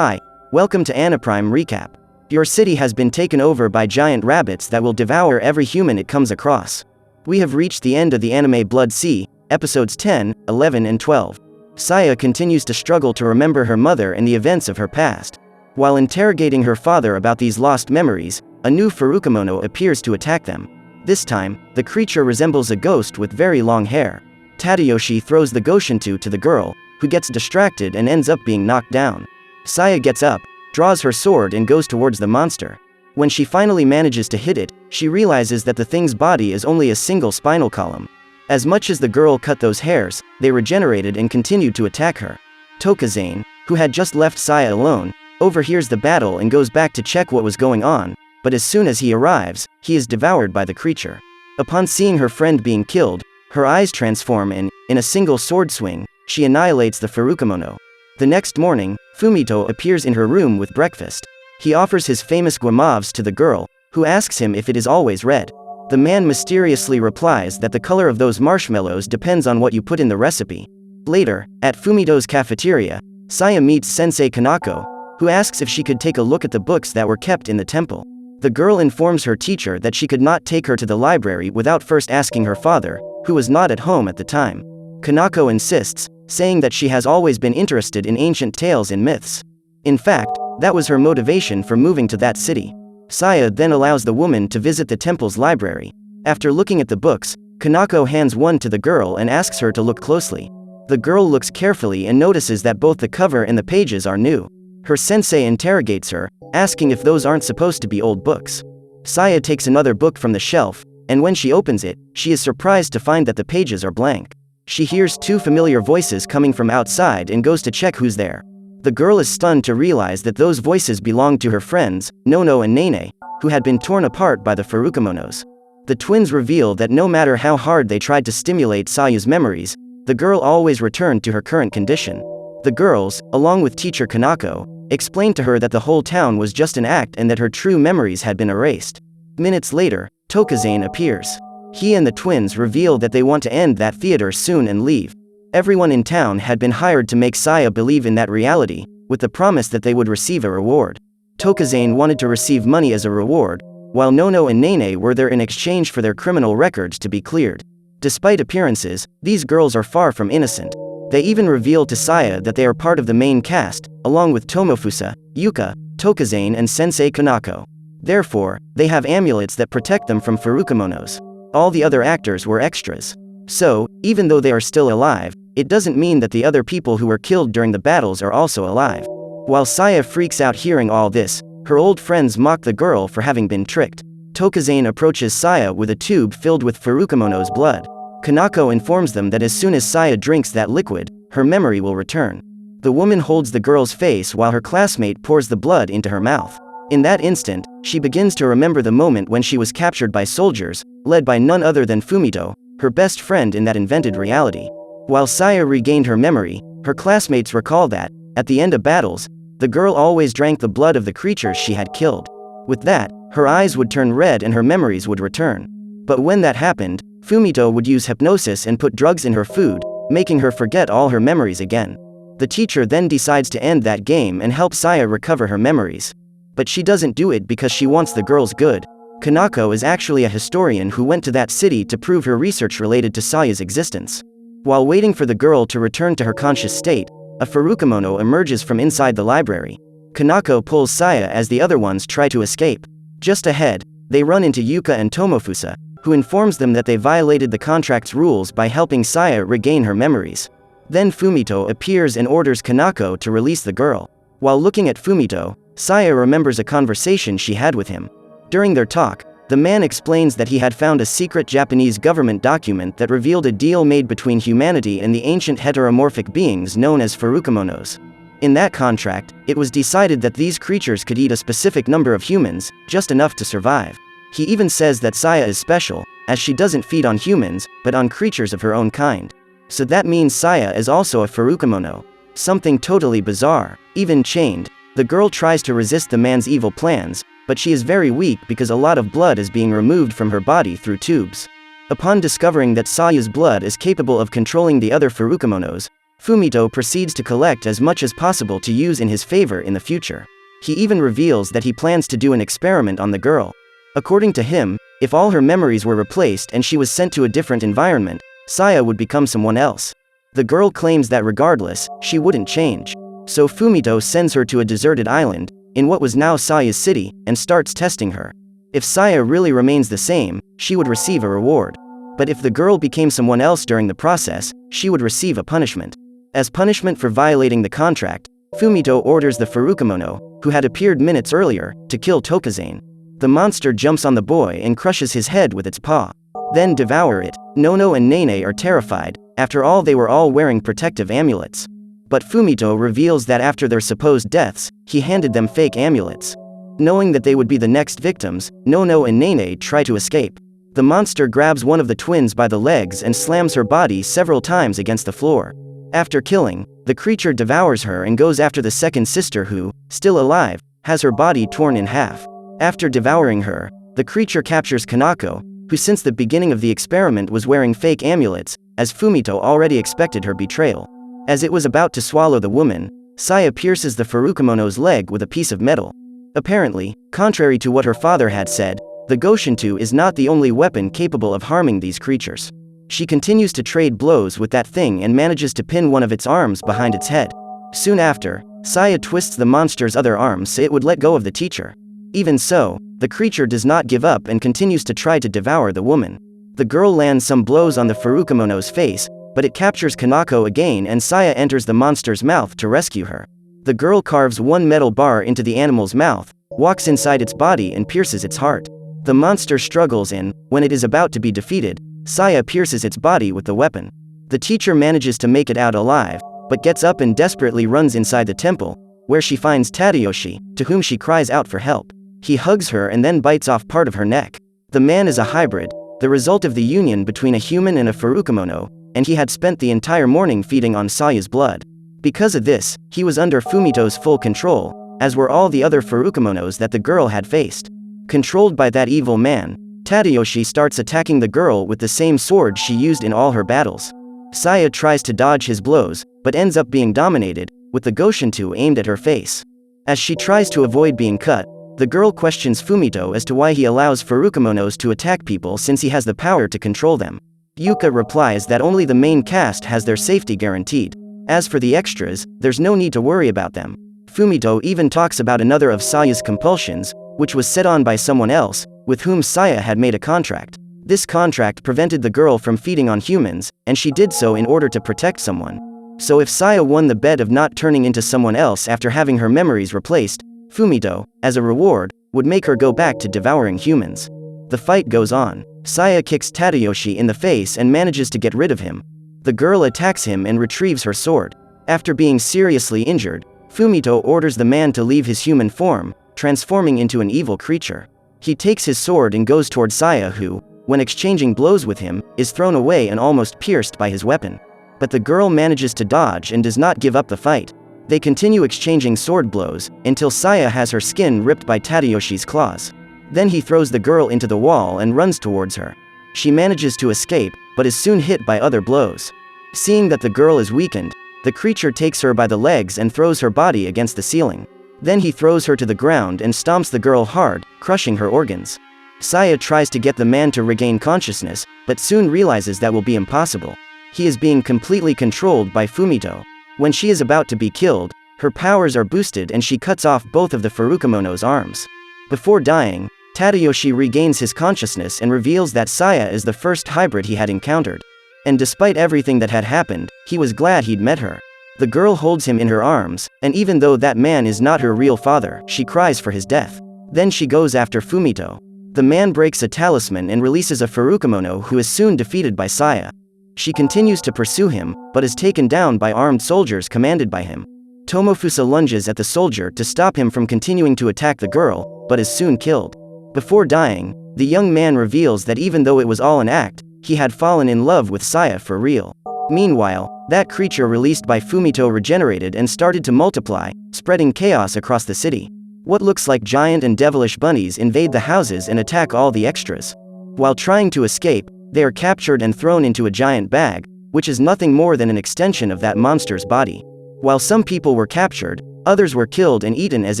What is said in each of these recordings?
Hi, welcome to Anaprime Recap. Your city has been taken over by giant rabbits that will devour every human it comes across. We have reached the end of the anime Blood Sea, episodes 10, 11 and 12. Saya continues to struggle to remember her mother and the events of her past. While interrogating her father about these lost memories, a new Furukimono appears to attack them. This time, the creature resembles a ghost with very long hair. Tadayoshi throws the Goshinto to the girl, who gets distracted and ends up being knocked down. Saya gets up, draws her sword and goes towards the monster. When she finally manages to hit it, she realizes that the thing's body is only a single spinal column. As much as the girl cut those hairs, they regenerated and continued to attack her. Tokazane, who had just left Saya alone, overhears the battle and goes back to check what was going on, but as soon as he arrives, he is devoured by the creature. Upon seeing her friend being killed, her eyes transform and, in a single sword swing, she annihilates the Furukimono. The next morning, Fumito appears in her room with breakfast. He offers his famous guimauves to the girl, who asks him if it is always red. The man mysteriously replies that the color of those marshmallows depends on what you put in the recipe. Later, at Fumito's cafeteria, Saya meets Sensei Kanako, who asks if she could take a look at the books that were kept in the temple. The girl informs her teacher that she could not take her to the library without first asking her father, who was not at home at the time. Kanako insists, saying that she has always been interested in ancient tales and myths. In fact, that was her motivation for moving to that city. Saya then allows the woman to visit the temple's library. After looking at the books, Kanako hands one to the girl and asks her to look closely. The girl looks carefully and notices that both the cover and the pages are new. Her sensei interrogates her, asking if those aren't supposed to be old books. Saya takes another book from the shelf, and when she opens it, she is surprised to find that the pages are blank. She hears two familiar voices coming from outside and goes to check who's there. The girl is stunned to realize that those voices belong to her friends, Nono and Nene, who had been torn apart by the Furukimonos. The twins reveal that no matter how hard they tried to stimulate Sayu's memories, the girl always returned to her current condition. The girls, along with teacher Kanako, explained to her that the whole town was just an act and that her true memories had been erased. Minutes later, Tokazane appears. He and the twins reveal that they want to end that theater soon and leave. Everyone in town had been hired to make Saya believe in that reality, with the promise that they would receive a reward. Tokazane wanted to receive money as a reward, while Nono and Nene were there in exchange for their criminal records to be cleared. Despite appearances, these girls are far from innocent. They even reveal to Saya that they are part of the main cast, along with Tomofusa, Yuka, Tokazane and Sensei Kanako. Therefore, they have amulets that protect them from Furukimonos. All the other actors were extras. So, even though they are still alive, it doesn't mean that the other people who were killed during the battles are also alive. While Saya freaks out hearing all this, her old friends mock the girl for having been tricked. Tokazane approaches Saya with a tube filled with Furukimono's blood. Kanako informs them that as soon as Saya drinks that liquid, her memory will return. The woman holds the girl's face while her classmate pours the blood into her mouth. In that instant, she begins to remember the moment when she was captured by soldiers, led by none other than Fumito, her best friend in that invented reality. While Saya regained her memory, her classmates recall that, at the end of battles, the girl always drank the blood of the creatures she had killed. With that, her eyes would turn red and her memories would return. But when that happened, Fumito would use hypnosis and put drugs in her food, making her forget all her memories again. The teacher then decides to end that game and help Saya recover her memories. But she doesn't do it because she wants the girl's good. Kanako is actually a historian who went to that city to prove her research related to Saya's existence. While waiting for the girl to return to her conscious state, a Furukimono emerges from inside the library. Kanako pulls Saya as the other ones try to escape. Just ahead, they run into Yuka and Tomofusa, who informs them that they violated the contract's rules by helping Saya regain her memories. Then Fumito appears and orders Kanako to release the girl. While looking at Fumito, Saya remembers a conversation she had with him. During their talk, the man explains that he had found a secret Japanese government document that revealed a deal made between humanity and the ancient heteromorphic beings known as Furukimonos. In that contract, it was decided that these creatures could eat a specific number of humans, just enough to survive. He even says that Saya is special, as she doesn't feed on humans, but on creatures of her own kind. So that means Saya is also a Furukimono. Something totally bizarre. Even chained, the girl tries to resist the man's evil plans, but she is very weak because a lot of blood is being removed from her body through tubes. Upon discovering that Sayu's blood is capable of controlling the other Furukimonos, Fumito proceeds to collect as much as possible to use in his favor in the future. He even reveals that he plans to do an experiment on the girl. According to him, if all her memories were replaced and she was sent to a different environment, Saya would become someone else. The girl claims that regardless, she wouldn't change. So Fumito sends her to a deserted island, in what was now Saya's city, and starts testing her. If Saya really remains the same, she would receive a reward. But if the girl became someone else during the process, she would receive a punishment. As punishment for violating the contract, Fumito orders the Furukimono, who had appeared minutes earlier, to kill Tokuzane. The monster jumps on the boy and crushes his head with its paw. Then devour it. Nono and Nene are terrified. After all, they were all wearing protective amulets. But Fumito reveals that after their supposed deaths, he handed them fake amulets. Knowing that they would be the next victims, Nono and Nene try to escape. The monster grabs one of the twins by the legs and slams her body several times against the floor. After killing, the creature devours her and goes after the second sister who, still alive, has her body torn in half. After devouring her, the creature captures Kanako, who since the beginning of the experiment was wearing fake amulets, as Fumito already expected her betrayal. As it was about to swallow the woman, Saya pierces the Furukimono's leg with a piece of metal. Apparently, contrary to what her father had said, the Goshintu is not the only weapon capable of harming these creatures. She continues to trade blows with that thing and manages to pin one of its arms behind its head. Soon after, Saya twists the monster's other arm so it would let go of the teacher. Even so, the creature does not give up and continues to try to devour the woman. The girl lands some blows on the Furukimono's face, but it captures Kanako again and Saya enters the monster's mouth to rescue her. The girl carves one metal bar into the animal's mouth, walks inside its body and pierces its heart. The monster struggles and, when it is about to be defeated, Saya pierces its body with the weapon. The teacher manages to make it out alive, but gets up and desperately runs inside the temple, where she finds Tadayoshi, to whom she cries out for help. He hugs her and then bites off part of her neck. The man is a hybrid, the result of the union between a human and a Furukimono, and he had spent the entire morning feeding on Saya's blood. Because of this, he was under Fumito's full control, as were all the other Furukimonos that the girl had faced. Controlled by that evil man, Tadayoshi starts attacking the girl with the same sword she used in all her battles. Saya tries to dodge his blows, but ends up being dominated, with the Goshintu aimed at her face. As she tries to avoid being cut, the girl questions Fumito as to why he allows Furukimonos to attack people since he has the power to control them. Yuka replies that only the main cast has their safety guaranteed. As for the extras, there's no need to worry about them. Fumito even talks about another of Saya's compulsions, which was set on by someone else, with whom Saya had made a contract. This contract prevented the girl from feeding on humans, and she did so in order to protect someone. So if Saya won the bet of not turning into someone else after having her memories replaced, Fumito, as a reward, would make her go back to devouring humans. The fight goes on. Saya kicks Tadayoshi in the face and manages to get rid of him. The girl attacks him and retrieves her sword. After being seriously injured, Fumito orders the man to leave his human form, transforming into an evil creature. He takes his sword and goes toward Saya who, when exchanging blows with him, is thrown away and almost pierced by his weapon. But the girl manages to dodge and does not give up the fight. They continue exchanging sword blows, until Saya has her skin ripped by Tadayoshi's claws. Then he throws the girl into the wall and runs towards her. She manages to escape, but is soon hit by other blows. Seeing that the girl is weakened, the creature takes her by the legs and throws her body against the ceiling. Then he throws her to the ground and stomps the girl hard, crushing her organs. Saya tries to get the man to regain consciousness, but soon realizes that will be impossible. He is being completely controlled by Fumito. When she is about to be killed, her powers are boosted and she cuts off both of the Furukimono's arms. Before dying, Tadayoshi regains his consciousness and reveals that Saya is the first hybrid he had encountered. And despite everything that had happened, he was glad he'd met her. The girl holds him in her arms, and even though that man is not her real father, she cries for his death. Then she goes after Fumito. The man breaks a talisman and releases a Furukimono who is soon defeated by Saya. She continues to pursue him, but is taken down by armed soldiers commanded by him. Tomofusa lunges at the soldier to stop him from continuing to attack the girl, but is soon killed. Before dying, the young man reveals that even though it was all an act, he had fallen in love with Saya for real. Meanwhile, that creature released by Fumito regenerated and started to multiply, spreading chaos across the city. What looks like giant and devilish bunnies invade the houses and attack all the extras. While trying to escape, they are captured and thrown into a giant bag, which is nothing more than an extension of that monster's body. While some people were captured, others were killed and eaten as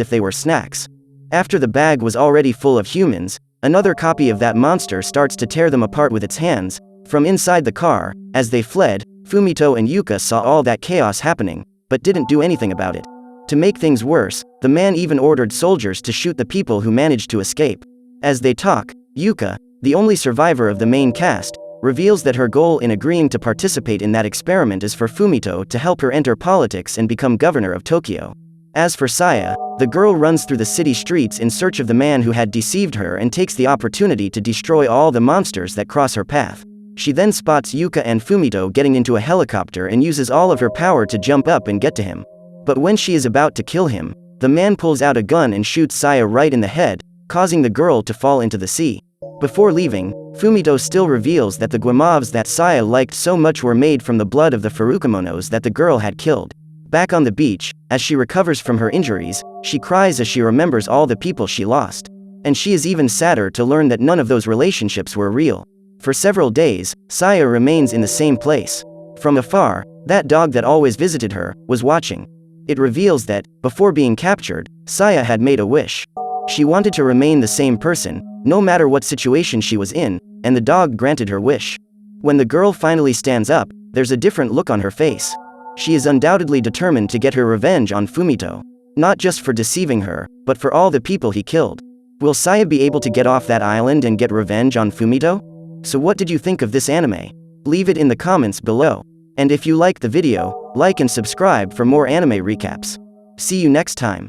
if they were snacks. After the bag was already full of humans, another copy of that monster starts to tear them apart with its hands. From inside the car, as they fled, Fumito and Yuka saw all that chaos happening, but didn't do anything about it. To make things worse, the man even ordered soldiers to shoot the people who managed to escape. As they talk, Yuka, the only survivor of the main cast, reveals that her goal in agreeing to participate in that experiment is for Fumito to help her enter politics and become governor of Tokyo. As for Saya, the girl runs through the city streets in search of the man who had deceived her and takes the opportunity to destroy all the monsters that cross her path. She then spots Yuka and Fumito getting into a helicopter and uses all of her power to jump up and get to him. But when she is about to kill him, the man pulls out a gun and shoots Saya right in the head, causing the girl to fall into the sea. Before leaving, Fumito still reveals that the guimauves that Saya liked so much were made from the blood of the Furukimonos that the girl had killed. Back on the beach, as she recovers from her injuries, she cries as she remembers all the people she lost. And she is even sadder to learn that none of those relationships were real. For several days, Saya remains in the same place. From afar, that dog that always visited her was watching. It reveals that, before being captured, Saya had made a wish. She wanted to remain the same person, no matter what situation she was in, and the dog granted her wish. When the girl finally stands up, there's a different look on her face. She is undoubtedly determined to get her revenge on Fumito. Not just for deceiving her, but for all the people he killed. Will Saya be able to get off that island and get revenge on Fumito? So what did you think of this anime? Leave it in the comments below. And if you liked the video, like and subscribe for more anime recaps. See you next time.